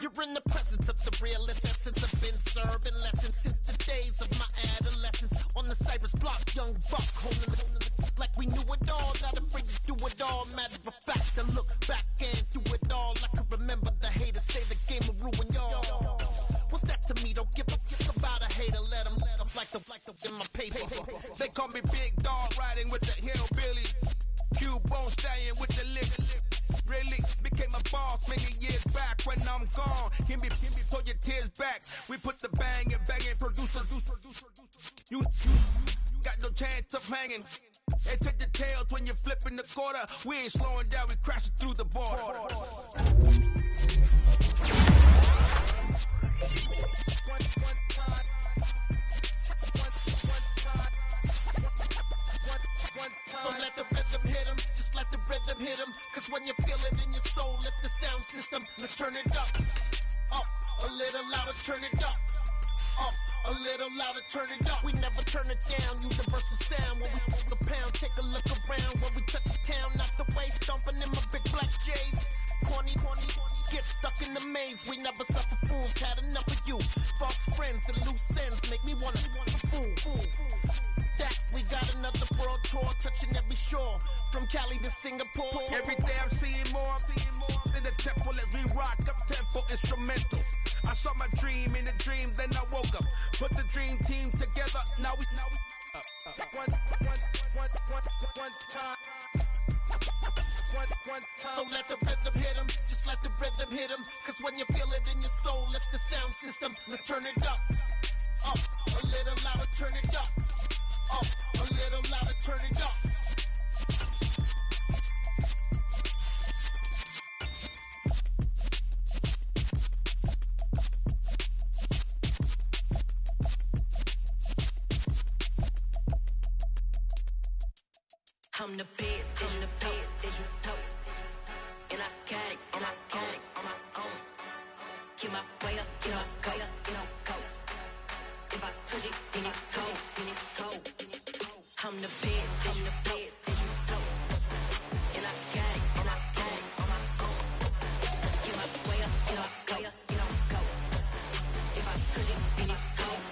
You're in the presence of the realest essence. I've been serving lessons since the days of my adolescence. On the Cypress block, young buck holding the like we knew it all. Not afraid to do it all. Matter of fact, I look back and do it all. I can remember the haters say the game will ruin y'all. What's that to me? Don't give a fuck about a hater. Let them like the in my paper. They call me Big Dog, riding with the hillbilly. Q-Bone stallion with the lick. Really became a boss many years back. When I'm gone, can be throw your tears back. We put the bang and producer. You got no chance of hanging. They take the tails when you're flipping the quarter. We ain't slowing down, we crashing through the border. So let the rhythm hit him, just let the rhythm hit him. Cause when you feel it in your soul, lift the sound system. Let's turn it up, a little louder, turn it up, a little louder, turn it up. We never turn it down, universal sound. When we hold the pound, take a look around. When we touch the town, knock the way, stomping in my big black J's. Corny, get stuck in the maze. We never suffer fools, had enough of you. False friends and loose ends make me wanna fool. That we got another world tour, touching every shore, from Cali to Singapore. Every day I'm seeing more in the temple as we rock up tempo instrumentals. I saw my dream in a dream, then I woke up. Put the dream team together, now we one time. So let the rhythm hit him, just let the rhythm hit him. Cause when you feel it in your soul, lift the sound system. Let's turn it up, a little louder, turn it up, a little louder, turn it up. I'm the best, and you know. And I got it on my own. Get my way up, go. If I touch it, then it's cold. I'm the best, and you know. And I got it on my own. Get my way up, go. If I touch it, then it's cold.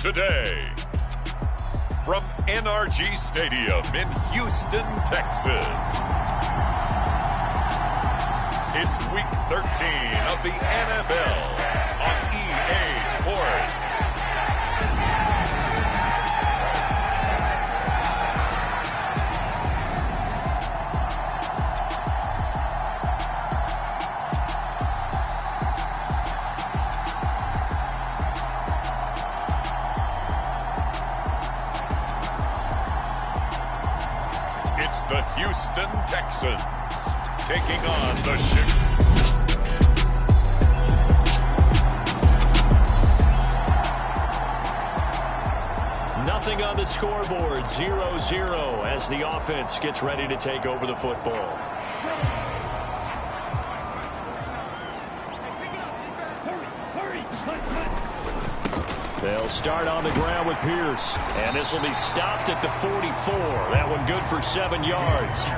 Today, from NRG Stadium in Houston, Texas, it's Week 13 of the NFL on EA Sports. The Houston Texans taking on the Nothing on the scoreboard, 0-0 as the offense gets ready to take over the football. They'll start on the ground with Pierce. And this will be stopped at the 44. That one good for 7 yards.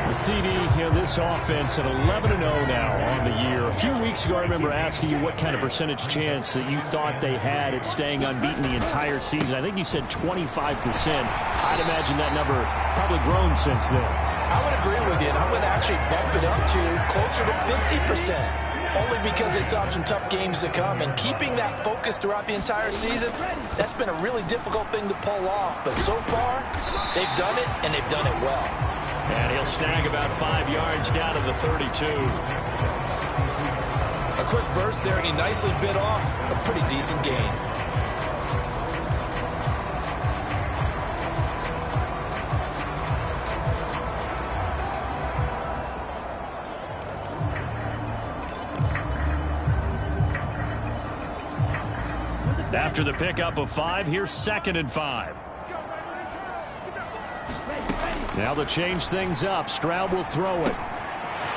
The CD, this offense at 11-0 now on the year. A few weeks ago, I remember asking you what kind of percentage chance that you thought they had at staying unbeaten the entire season. I think you said 25%. I'd imagine that number probably grown since then. I would agree with you, and I'm going to actually bump it up to closer to 50%. Only because they still have some tough games to come. And keeping that focus throughout the entire season, that's been a really difficult thing to pull off. But so far, they've done it, and they've done it well. And he'll snag about 5 yards down to the 32. A quick burst there, and he nicely bit off a pretty decent gain. After the pickup of 5, here's 2nd and 5. Now they'll change things up. Stroud will throw it.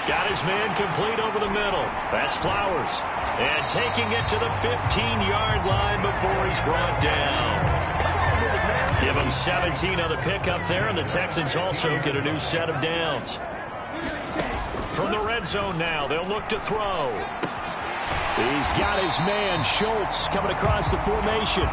Got his man complete over the middle. That's Flowers. And taking it to the 15-yard line before he's brought down. Give him and 17 on the pickup there, and the Texans also get a new set of downs. From the red zone now, they'll look to throw. He's got his man, Schultz, coming across the formation.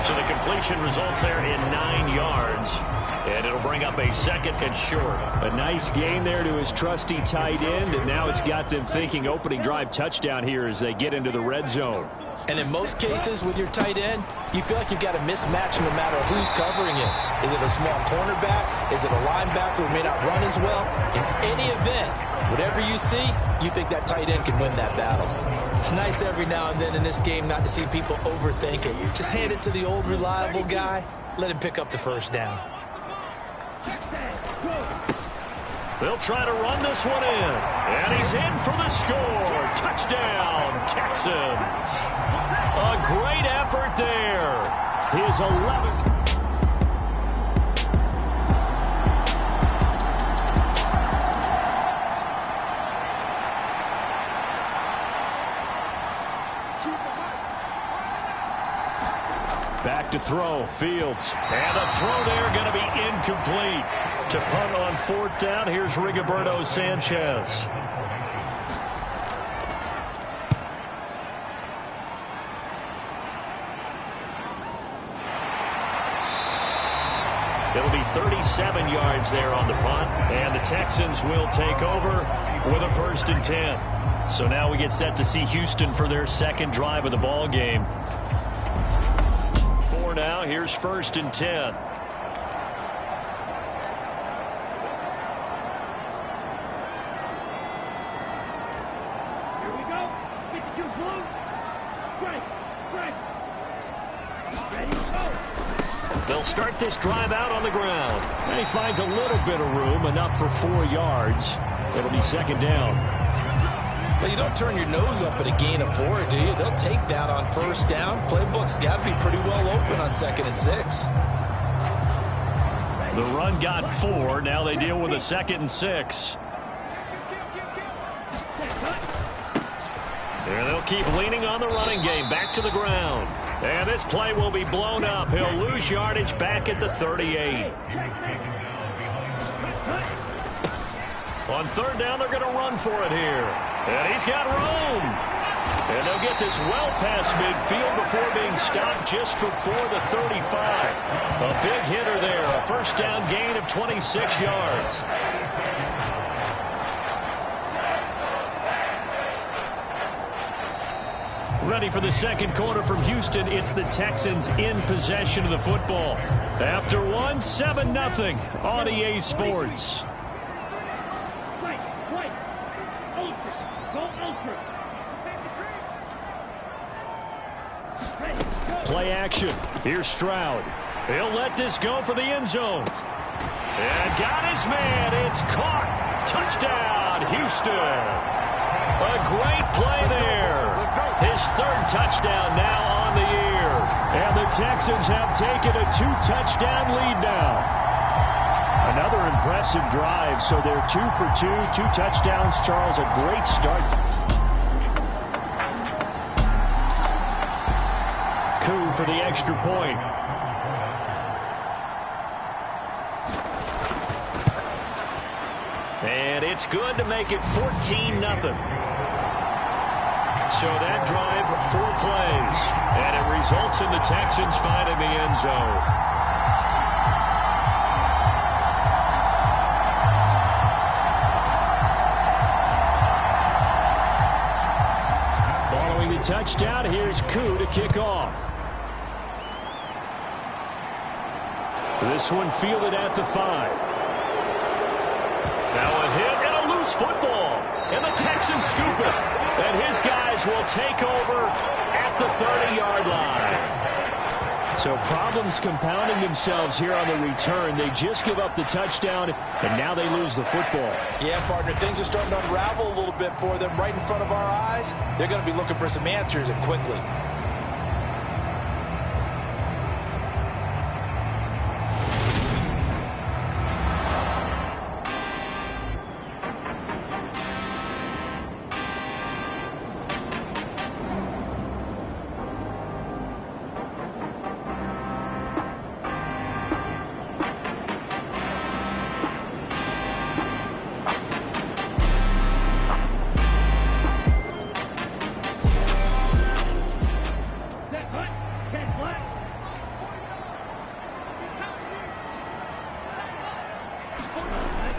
So the completion results there in 9 yards. And it'll bring up a 2nd and short. A nice gain there to his trusty tight end, and now it's got them thinking opening drive touchdown here as they get into the red zone. And in most cases with your tight end, you feel like you've got a mismatch no matter who's covering it. Is it a small cornerback? Is it a linebacker who may not run as well? In any event, whatever you see, you think that tight end can win that battle. It's nice every now and then in this game not to see people overthink it. Just hand it to the old reliable guy. Let him pick up the first down. They'll try to run this one in. And he's in for the score. Touchdown, Texans. A great effort there. His 11th. Back to throw, Fields. And the throw there going to be incomplete. To punt on 4th down, here's Rigoberto Sanchez. It'll be 37 yards there on the punt, and the Texans will take over with a 1st and 10. So now we get set to see Houston for their 2nd drive of the ball game. For now, here's 1st and 10. They'll start this drive out on the ground. And he finds a little bit of room, enough for 4 yards. It'll be 2nd down. Well, you don't turn your nose up at a gain of 4, do you? They'll take that on 1st down. Playbook's got to be pretty well open on 2nd and 6. The run got 4. Now they deal with a 2nd and 6. And they'll keep leaning on the running game. Back to the ground. And this play will be blown up. He'll lose yardage back at the 38. On 3rd down, they're going to run for it here. And he's got room. And they'll get this well past midfield before being stopped just before the 35. A big hitter there. A 1st down gain of 26 yards. Ready for the 2nd quarter from Houston. It's the Texans in possession of the football. After 1, 7-0 on EA Sports. Play action. Here's Stroud. He'll let this go for the end zone. And got his man. It's caught. Touchdown, Houston. A great play there. His 3rd touchdown now on the year. And the Texans have taken a 2-touchdown lead now. Another impressive drive. So they're 2 for 2, 2 touchdowns. Charles, a great start. Coup for the extra point. And it's good to make it 14-0. So that drive, 4 plays. And it results in the Texans finding the end zone. Following the touchdown, here's Koo to kick off. This one fielded at the 5. Now a hit and a loose football. And the Texans scoop it. And his guys will take over at the 30-yard line. So problems compounding themselves here on the return. They just give up the touchdown, and now they lose the football. Yeah, partner, things are starting to unravel a little bit for them right in front of our eyes. They're going to be looking for some answers, and quickly.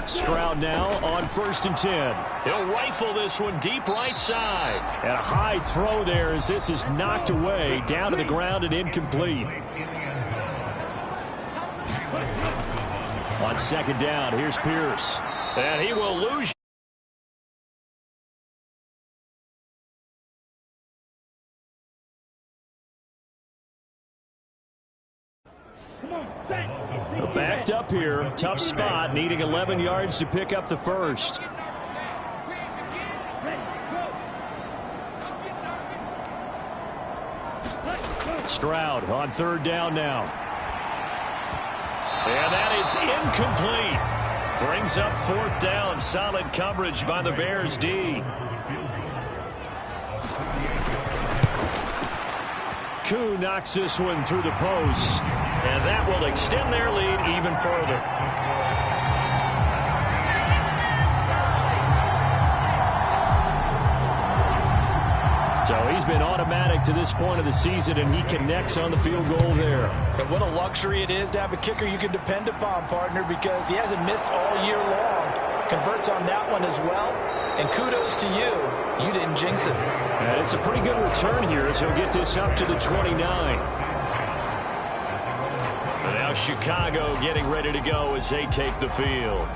Stroud now on 1st and 10. He'll rifle this one deep right side. And a high throw there as this is knocked away, down to the ground and incomplete. On 2nd down, here's Pierce. And he will lose. Backed up here. Tough spot, needing 11 yards to pick up the first. Stroud on 3rd down now. And that is incomplete. Brings up 4th down. Solid coverage by the Bears D. Koo knocks this one through the post. And that will extend their lead even further. So he's been automatic to this point of the season, and he connects on the field goal there. And what a luxury it is to have a kicker you can depend upon, partner, because he hasn't missed all year long. Converts on that one as well. And kudos to you. You didn't jinx it. And it's a pretty good return here as he'll get this up to the 29. And now Chicago getting ready to go as they take the field.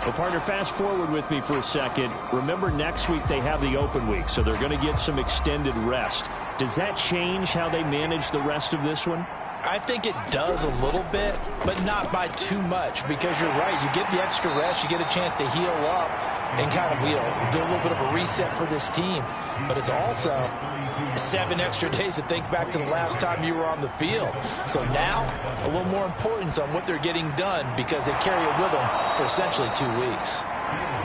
Well, partner, fast forward with me for a second. Remember, next week they have the open week, so they're going to get some extended rest. Does that change how they manage the rest of this one? I think it does a little bit, but not by too much, because you're right. You get the extra rest, you get a chance to heal up and kind of, do a little bit of a reset for this team. But it's also 7 extra days to think back to the last time you were on the field. So now, a little more importance on what they're getting done, because they carry it with them for essentially 2 weeks.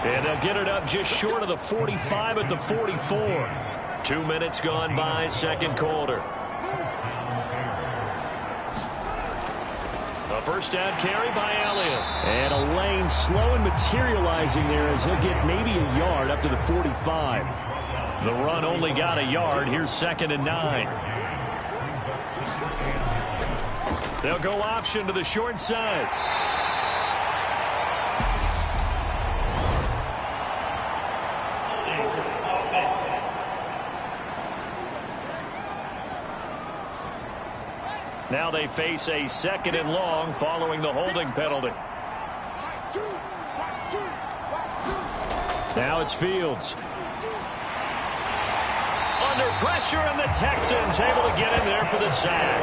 And they'll get it up just short of the 45 at the 44. 2 minutes gone by, 2nd quarter. A 1st down carry by Elliott. And a lane slow and materializing there as he'll get maybe a yard up to the 45. The run only got a yard. Here's 2nd and 9. They'll go option to the short side. Now they face a 2nd and long following the holding penalty. Now it's Fields. Under pressure, and the Texans able to get in there for the sack.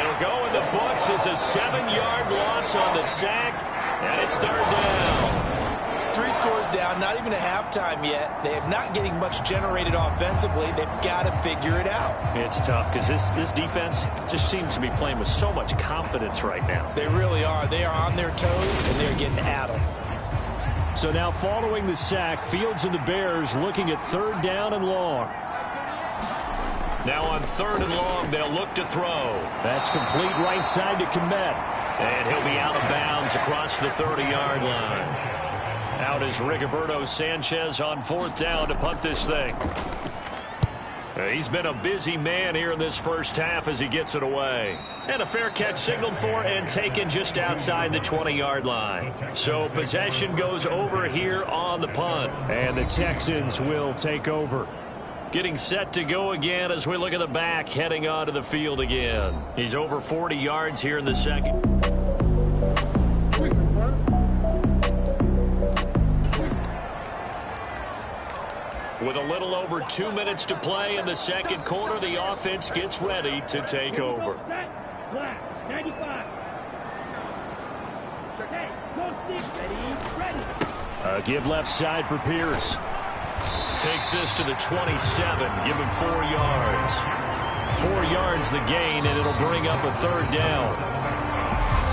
It'll go in the books as a 7-yard loss on the sack, and it's 3rd down. 3 scores down, not even a halftime yet. They are not getting much generated offensively. They've got to figure it out. It's tough because this defense just seems to be playing with so much confidence right now. They really are. They are on their toes, and they're getting at them. So now following the sack, Fields and the Bears looking at 3rd down and long. Now on 3rd and long, they'll look to throw. That's complete right side to Kmet. And he'll be out of bounds across the 30-yard line. Out is Rigoberto Sanchez on 4th down to punt this thing. He's been a busy man here in this first half as he gets it away. And a fair catch signaled for and taken just outside the 20-yard line. So possession goes over here on the punt. And the Texans will take over. Getting set to go again as we look at the back heading onto the field again. He's over 40 yards here in the 2nd. With a little over 2 minutes to play in the 2nd quarter, the offense gets ready to take over. A give left side for Pierce. Takes this to the 27, give him 4 yards. 4 yards the gain, and it'll bring up a 3rd down.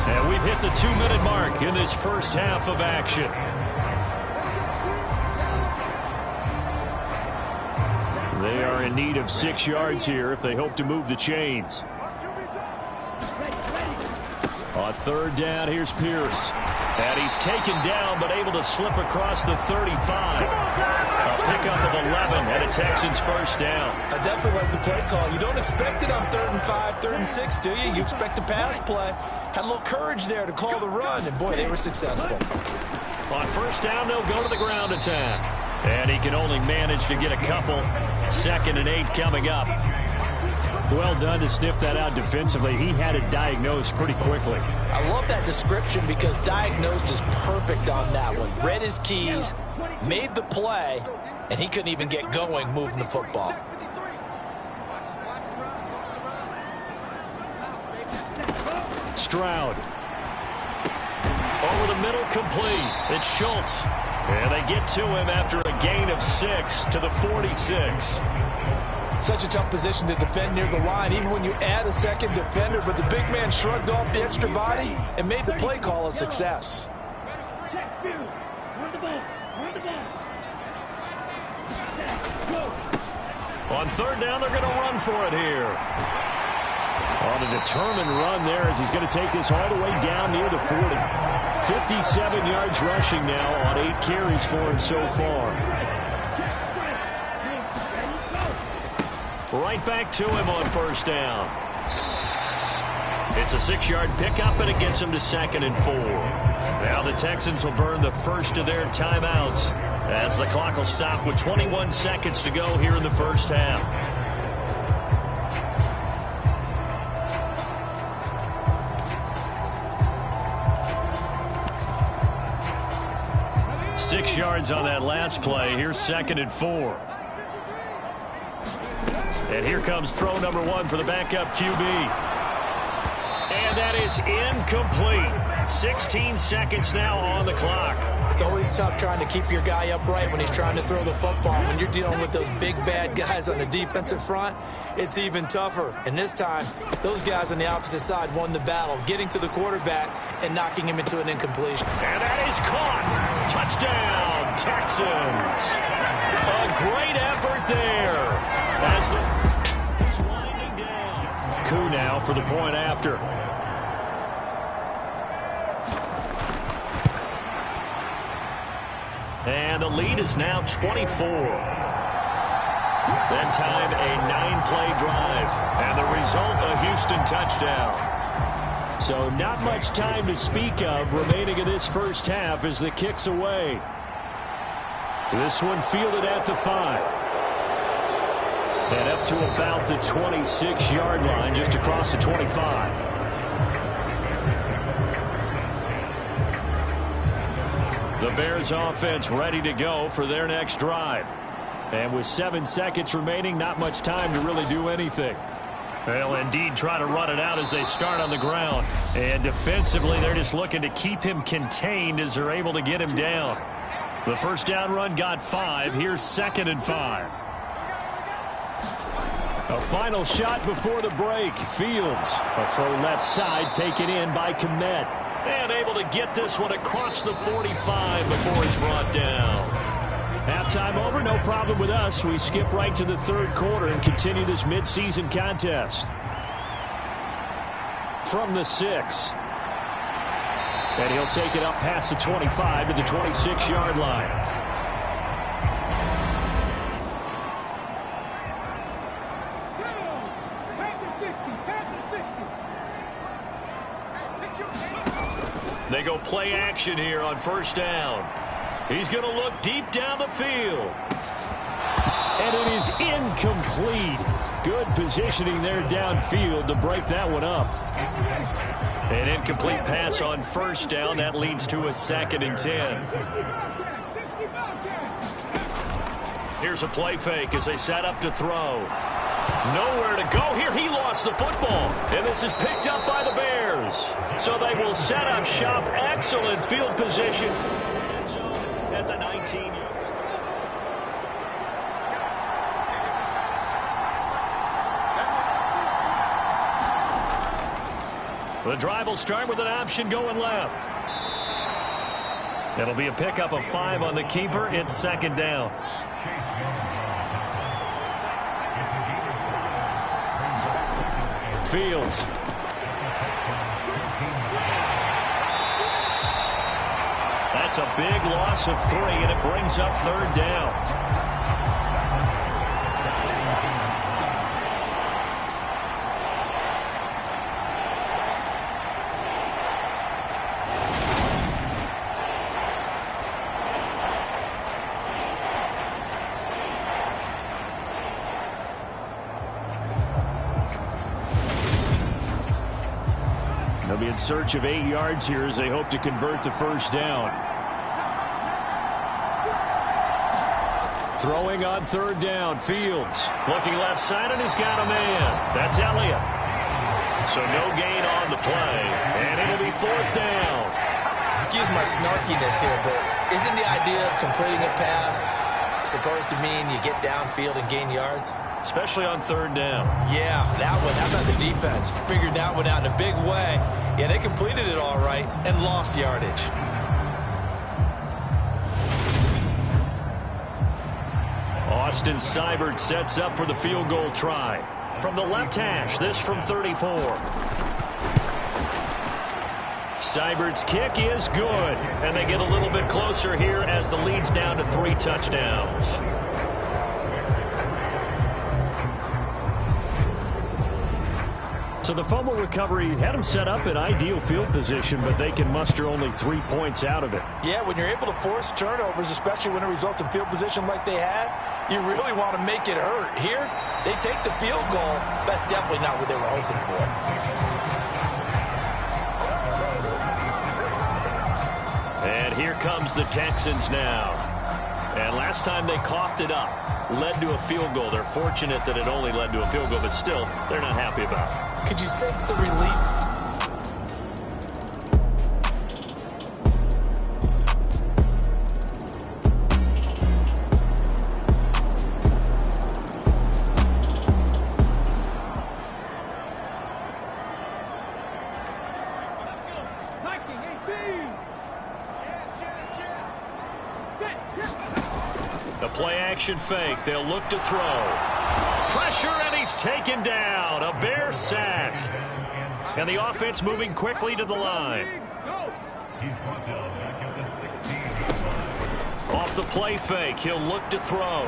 And we've hit the 2-minute mark in this first half of action. They are in need of 6 yards here if they hope to move the chains. On third down, here's Pierce. And he's taken down, but able to slip across the 35. A pickup of 11 and a Texans first down. I definitely like the play call. You don't expect it on 3rd and 5, 3rd and 6, do you? You expect a pass play. Had a little courage there to call the run, and boy, they were successful. On first down, they'll go to the ground attack. And he can only manage to get a couple. 2nd and 8 coming up. Well done to sniff that out defensively. He had it diagnosed pretty quickly. I love that description because diagnosed is perfect on that one. Read his keys, made the play, and he couldn't even get going moving the football. Stroud. Over the middle, complete. It's Schultz. And they get to him after a gain of 6 to the 46. Such a tough position to defend near the line, even when you add a second defender, but the big man shrugged off the extra body and made the play call a success. On third down, they're going to run for it here. On a determined run there as he's going to take this all the way down near the 40. 57 yards rushing now on 8 carries for him so far. Right back to him on first down. It's a 6-yard pickup, and it gets him to 2nd and 4. Now the Texans will burn the first of their timeouts as the clock will stop with 21 seconds to go here in the first half. Six yards on that last play. Here's 2nd and 4. And here comes throw number 1 for the backup QB. And that is incomplete. 16 seconds now on the clock. It's always tough trying to keep your guy upright when he's trying to throw the football. When you're dealing with those big, bad guys on the defensive front, it's even tougher. And this time, those guys on the opposite side won the battle, getting to the quarterback and knocking him into an incompletion. And that is caught. Touchdown, Texans. A great effort there. As he's winding down. Coup now for the point after. And the lead is now 24. That time a 9-play drive. And the result, a Houston touchdown. So not much time to speak of remaining in this first half as the kick's away. This one fielded at the 5. And up to about the 26-yard line, just across the 25. The Bears offense ready to go for their next drive. And with 7 seconds remaining, not much time to really do anything. They'll indeed try to run it out as they start on the ground. And defensively, they're just looking to keep him contained as they're able to get him down. The first down run got 5. Here's 2nd and 5. A final shot before the break. Fields, a throw left side, taken in by Kmet. And able to get this one across the 45 before he's brought down. Halftime over, no problem with us. We skip right to the third quarter and continue this midseason contest. From the 6. And he'll take it up past the 25 to the 26-yard line. They go play action here on first down. He's going to look deep down the field. And it is incomplete. Good positioning there downfield to break that one up. An incomplete pass on first down. That leads to a 2nd and 10. Here's a play fake as they set up to throw. Nowhere to go here. He lost the football. And this is picked up by the Bears. So they will set up shop. Excellent field position. At the 19. The drive will start with an option going left. It'll be a pickup of 5 on the keeper. It's 2nd down. Fields. That's a big loss of 3, and it brings up third down. They'll be in search of 8 yards here as they hope to convert the first down. Throwing on third down, Fields. Looking left side, and he's got a man. That's Elliott. So no gain on the play, and it'll be fourth down. Excuse my snarkiness here, but isn't the idea of completing a pass supposed to mean you get downfield and gain yards? Especially on third down. Yeah, that one. How about the defense? Figured that one out in a big way. Yeah, they completed it all right and lost yardage. Austin Seibert sets up for the field goal try. From the left hash, this from 34. Seibert's kick is good. And they get a little bit closer here as the lead's down to 3 touchdowns. So the fumble recovery had them set up in ideal field position, but they can muster only 3 points out of it. Yeah, when you're able to force turnovers, especially when it results in field position like they had, you really want to make it hurt. Here, they take the field goal. That's definitely not what they were hoping for. And here comes the Texans now. And last time they coughed it up, led to a field goal. They're fortunate that it only led to a field goal, but still, they're not happy about it. Could you sense the relief? The play action fake. They'll look to throw. Pressure, and he's taken down. A Bear sack. And the offense moving quickly to the line. Off the play fake, he'll look to throw.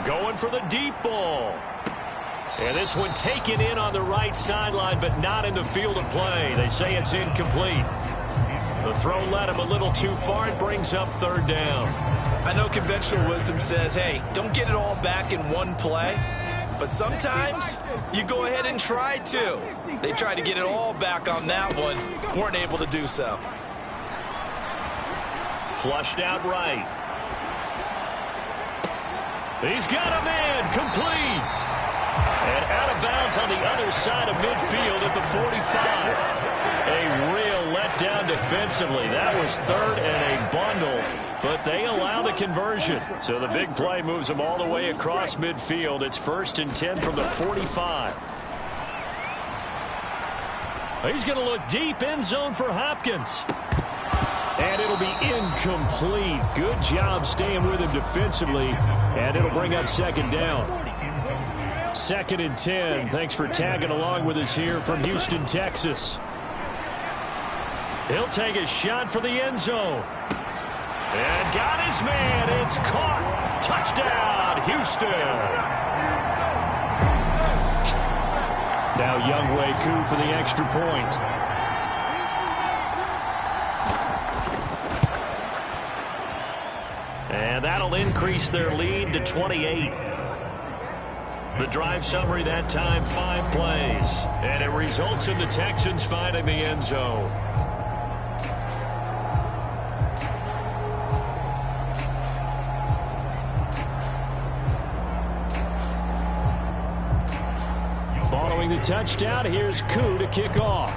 Going for the deep ball. And this one taken in on the right sideline, but not in the field of play. They say it's incomplete. The throw led him a little too far. It brings up third down. I know conventional wisdom says, hey, don't get it all back in one play. But sometimes you go ahead and try to. They tried to get it all back on that one. Weren't able to do so. Flushed out right. He's got a man. Complete. And out of bounds on the other side of midfield at the 45. A real letdown defensively. That was third and a bundle, but they allow the conversion. So the big play moves them all the way across midfield. It's 1st and 10 from the 45. He's going to look deep, end zone for Hopkins. And it'll be incomplete. Good job staying with him defensively, and it'll bring up second down. 2nd and 10. Thanks for tagging along with us here from Houston, Texas. He'll take a shot for the end zone. And got his man. It's caught. Touchdown, Houston. Now Younghoe Koo for the extra point. And that'll increase their lead to 28. The drive summary that time, 5 plays. And it results in the Texans finding the end zone. Following the touchdown, here's Koo to kick off.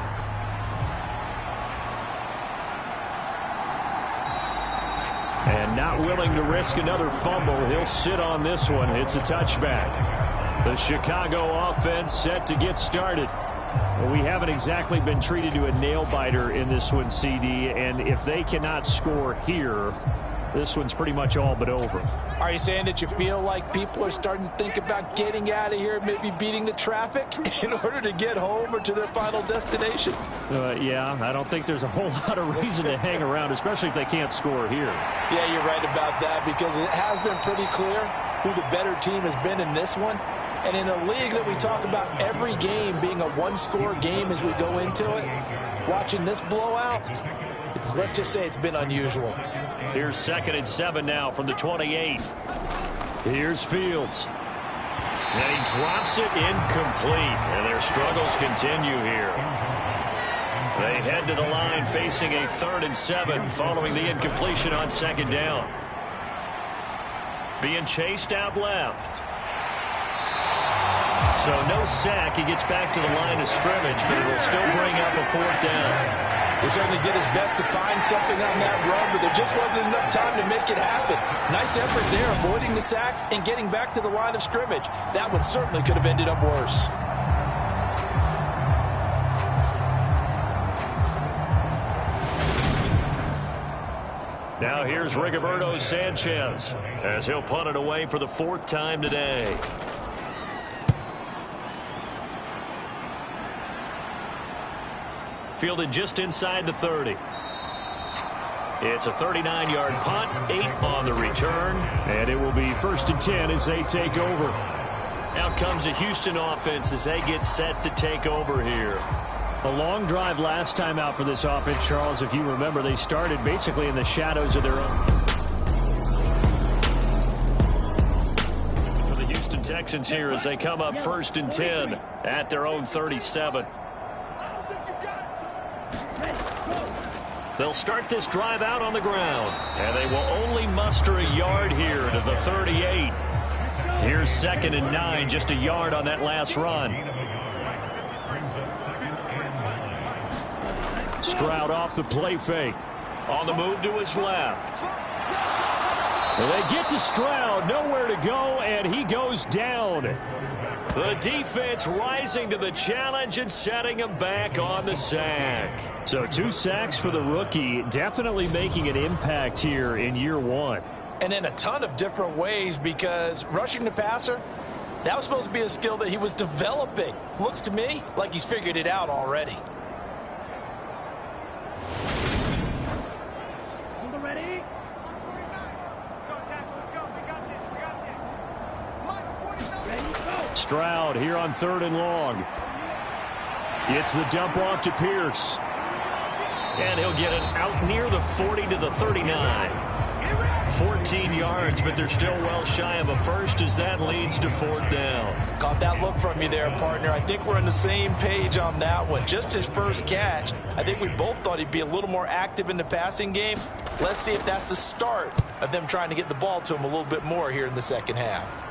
And not willing to risk another fumble, he'll sit on this one. It's a touchback. The Chicago offense set to get started. Well, we haven't exactly been treated to a nail-biter in this one, CD, and if they cannot score here, this one's pretty much all but over. Are you saying that you feel like people are starting to think about getting out of here, maybe beating the traffic in order to get home or to their final destination? Yeah, I don't think there's a whole lot of reason to hang around, especially if they can't score here. Yeah, you're right about that, because it has been pretty clear who the better team has been in this one. And in a league that we talk about every game being a one-score game as we go into it, watching this blowout, let's just say it's been unusual. Here's 2nd and 7 now from the 28. Here's Fields. And he drops it incomplete. And their struggles continue here. They head to the line facing a 3rd and 7 following the incompletion on 2nd down. Being chased out left. So no sack. He gets back to the line of scrimmage, but it will still bring up a 4th down. He certainly did his best to find something on that run, but there just wasn't enough time to make it happen. Nice effort there, avoiding the sack and getting back to the line of scrimmage. That one certainly could have ended up worse. Now here's Rigoberto Sanchez as he'll punt it away for the 4th time today. Fielded just inside the 30. It's a 39-yard punt, 8 on the return. And it will be 1st and 10 as they take over. Out comes the Houston offense as they get set to take over here. A long drive last time out for this offense, Charles. If you remember, they started basically in the shadows of their own. For the Houston Texans here as they come up 1st and 10 at their own 37. They'll start this drive out on the ground, and they will only muster a yard here to the 38. Here's 2nd and 9, just a yard on that last run. Stroud off the play fake. On the move to his left. Well, they get to Stroud, nowhere to go, and he goes down. The defense rising to the challenge and setting him back on the sack. So 2 sacks for the rookie, definitely making an impact here in year 1. And in a ton of different ways, because rushing the passer, that was supposed to be a skill that he was developing. Looks to me like he's figured it out already. Stroud here on 3rd and long. It's the dump off to Pierce. And he'll get it out near the 40 to the 39. 14 yards, but they're still well shy of a first as that leads to 4th down. Caught that look from you there, partner. I think we're on the same page on that one. Just his first catch. I think we both thought he'd be a little more active in the passing game. Let's see if that's the start of them trying to get the ball to him a little bit more here in the second half.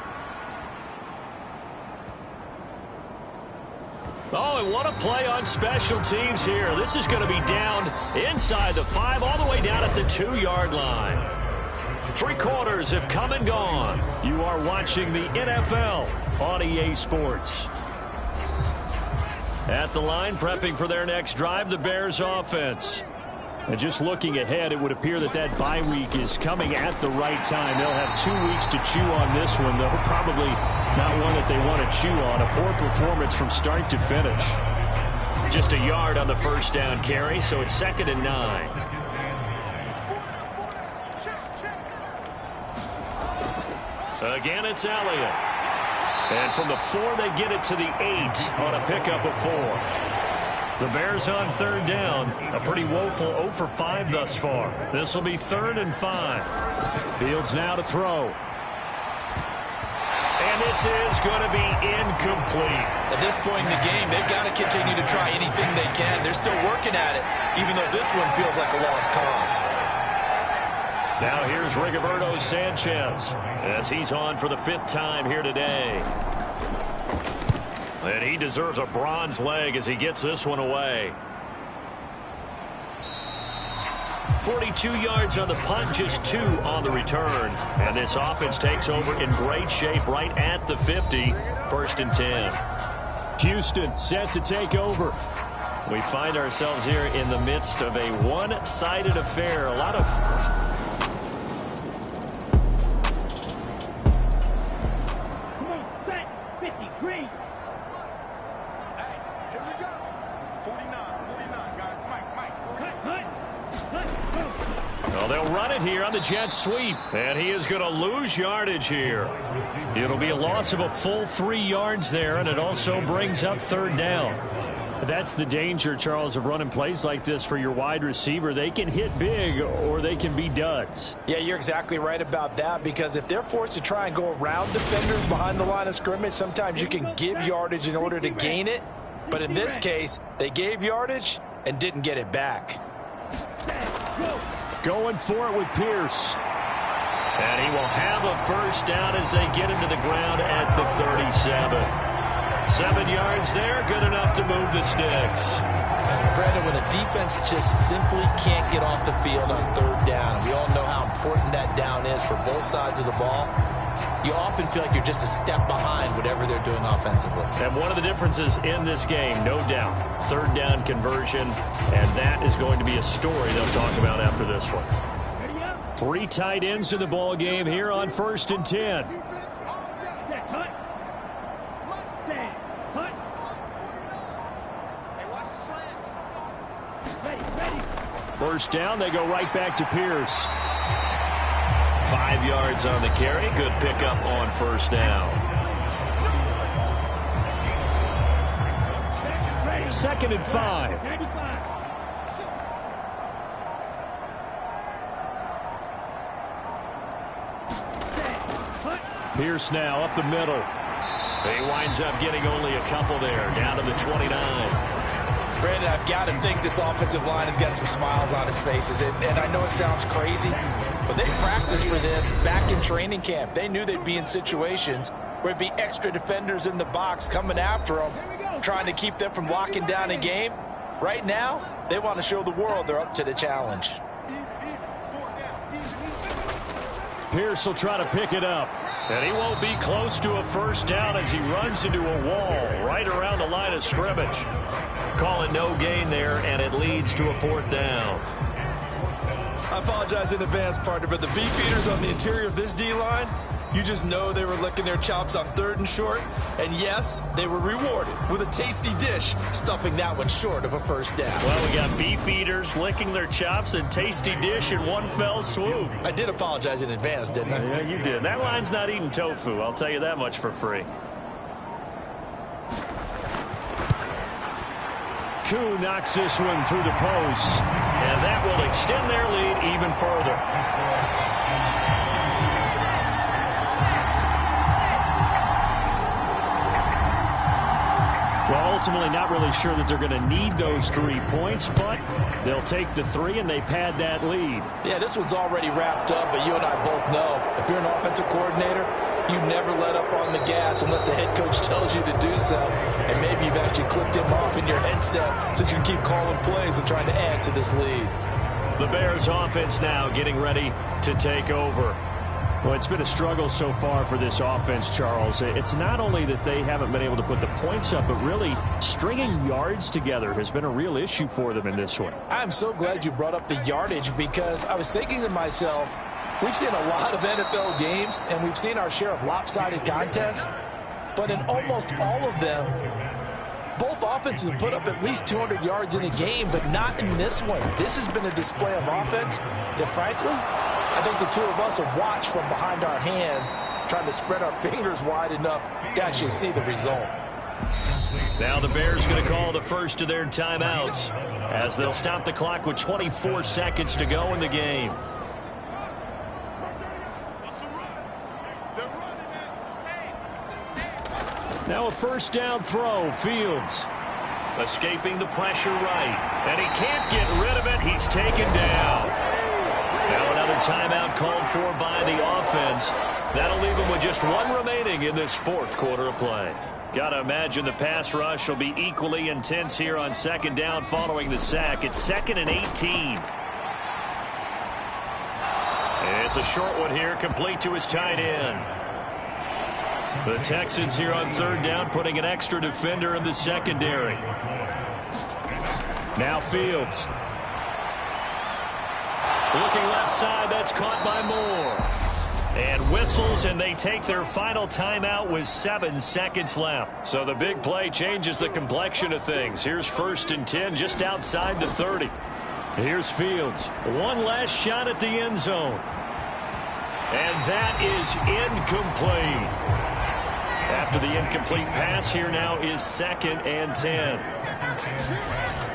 Oh, and what a play on special teams here. This is going to be down inside the 5, all the way down at the 2-yard line. 3 quarters have come and gone. You are watching the NFL on EA Sports. At the line, prepping for their next drive, the Bears offense. And just looking ahead, it would appear that that bye week is coming at the right time. They'll have 2 weeks to chew on this one, though. Probably not one that they want to chew on. A poor performance from start to finish. Just a yard on the 1st down carry, so it's 2nd and 9. Again, it's Elliott. And from the 4, they get it to the 8 on a pickup of 4. The Bears on 3rd down. A pretty woeful 0 for 5 thus far. This will be 3rd and 5. Fields now to throw. And this is going to be incomplete. At this point in the game, they've got to continue to try anything they can. They're still working at it, even though this one feels like a lost cause. Now here's Rigoberto Sanchez as he's on for the 5th time here today. And he deserves a bronze leg as he gets this one away. 42 yards on the punt, just 2 on the return. And this offense takes over in great shape right at the 50. 1st and 10. Houston set to take over. We find ourselves here in the midst of a one-sided affair. A lot of Well, they'll run it here on the jet sweep, and he is going to lose yardage here. It'll be a loss of a full 3 yards there, and it also brings up third down. That's the danger, Charles, of running plays like this for your wide receiver. They can hit big or they can be duds. Yeah, you're exactly right about that, because if they're forced to try and go around defenders behind the line of scrimmage, sometimes you can give yardage in order to gain it. But in this case, they gave yardage and didn't get it back. Going for it with Pierce. And he will have a first down as they get into the ground at the 37. 7 yards there, good enough to move the sticks. Brandon, when a defense just simply can't get off the field on third down, we all know how important that down is for both sides of the ball. You often feel like you're just a step behind whatever they're doing offensively. And one of the differences in this game, no doubt, third down conversion, and that is going to be a story they'll talk about after this one. 3 tight ends in the ball game here on 1st and 10. First down, they go right back to Pierce. 5 yards on the carry. Good pickup on first down. 2nd and 5. Pierce now up the middle. He winds up getting only a couple there, down to the 29. Brandon, I've got to think this offensive line has got some smiles on its faces. And I know it sounds crazy, but they practiced for this back in training camp. They knew they'd be in situations where it'd be extra defenders in the box coming after them, trying to keep them from locking down a game. Right now, they want to show the world they're up to the challenge. Pierce will try to pick it up. And he won't be close to a first down as he runs into a wall right around the line of scrimmage. Call it no gain there, and it leads to a 4th down. I apologize in advance, partner, but the beef eaters on the interior of this D-line, you just know they were licking their chops on 3rd and short. And yes, they were rewarded with a tasty dish, stuffing that one short of a first down. Well, we got beef eaters licking their chops and tasty dish in one fell swoop. I did apologize in advance, didn't I? Yeah, you did. That line's not eating tofu, I'll tell you that much for free. Koo knocks this one through the post. And that will extend their lead even further. Well, ultimately not really sure that they're going to need those 3 points, but they'll take the 3 and they pad that lead. Yeah, this one's already wrapped up, but you and I both know if you're an offensive coordinator, you never let up on the gas unless the head coach tells you to do so. And maybe you've actually clicked him off in your headset so you can keep calling plays and trying to add to this lead. The Bears offense now getting ready to take over. Well, it's been a struggle so far for this offense, Charles. It's not only that they haven't been able to put the points up, but really stringing yards together has been a real issue for them in this one. I'm so glad you brought up the yardage, because I was thinking to myself, we've seen a lot of NFL games, and we've seen our share of lopsided contests, but in almost all of them, both offenses have put up at least 200 yards in a game, but not in this one. This has been a display of offense that, frankly, I think the two of us have watched from behind our hands, trying to spread our fingers wide enough to actually see the result. Now the Bears going to call the first of their timeouts as they'll stop the clock with 24 seconds to go in the game. Now a first down throw, Fields. Escaping the pressure right, and he can't get rid of it. He's taken down. Now another timeout called for by the offense. That'll leave him with just 1 remaining in this 4th quarter of play. Gotta imagine the pass rush will be equally intense here on 2nd down following the sack. It's 2nd and 18. It's a short one here, complete to his tight end. The Texans here on 3rd down, putting an extra defender in the secondary. Now Fields. Looking left side, that's caught by Moore. And whistles, and they take their final timeout with 7 seconds left. So the big play changes the complexion of things. Here's 1st and 10 just outside the 30. Here's Fields. One last shot at the end zone. And that is incomplete. After the incomplete pass, here now is 2nd and 10.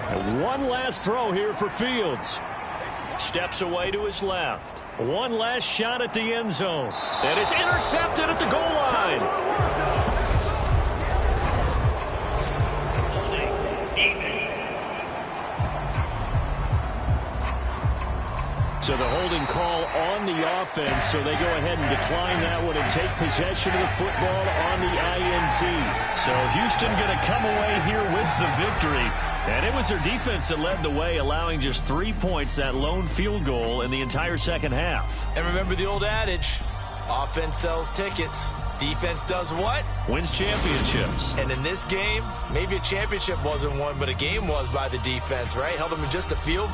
And one last throw here for Fields. Steps away to his left. One last shot at the end zone. And it's intercepted at the goal line. So the holding call on the offense, so they go ahead and decline that one and take possession of the football on the INT. So Houston going to come away here with the victory. And it was their defense that led the way, allowing just 3 points, that lone field goal in the entire second half. And remember the old adage, offense sells tickets. Defense does what? Wins championships. And in this game, maybe a championship wasn't won, but a game was by the defense, right? Held them in just a field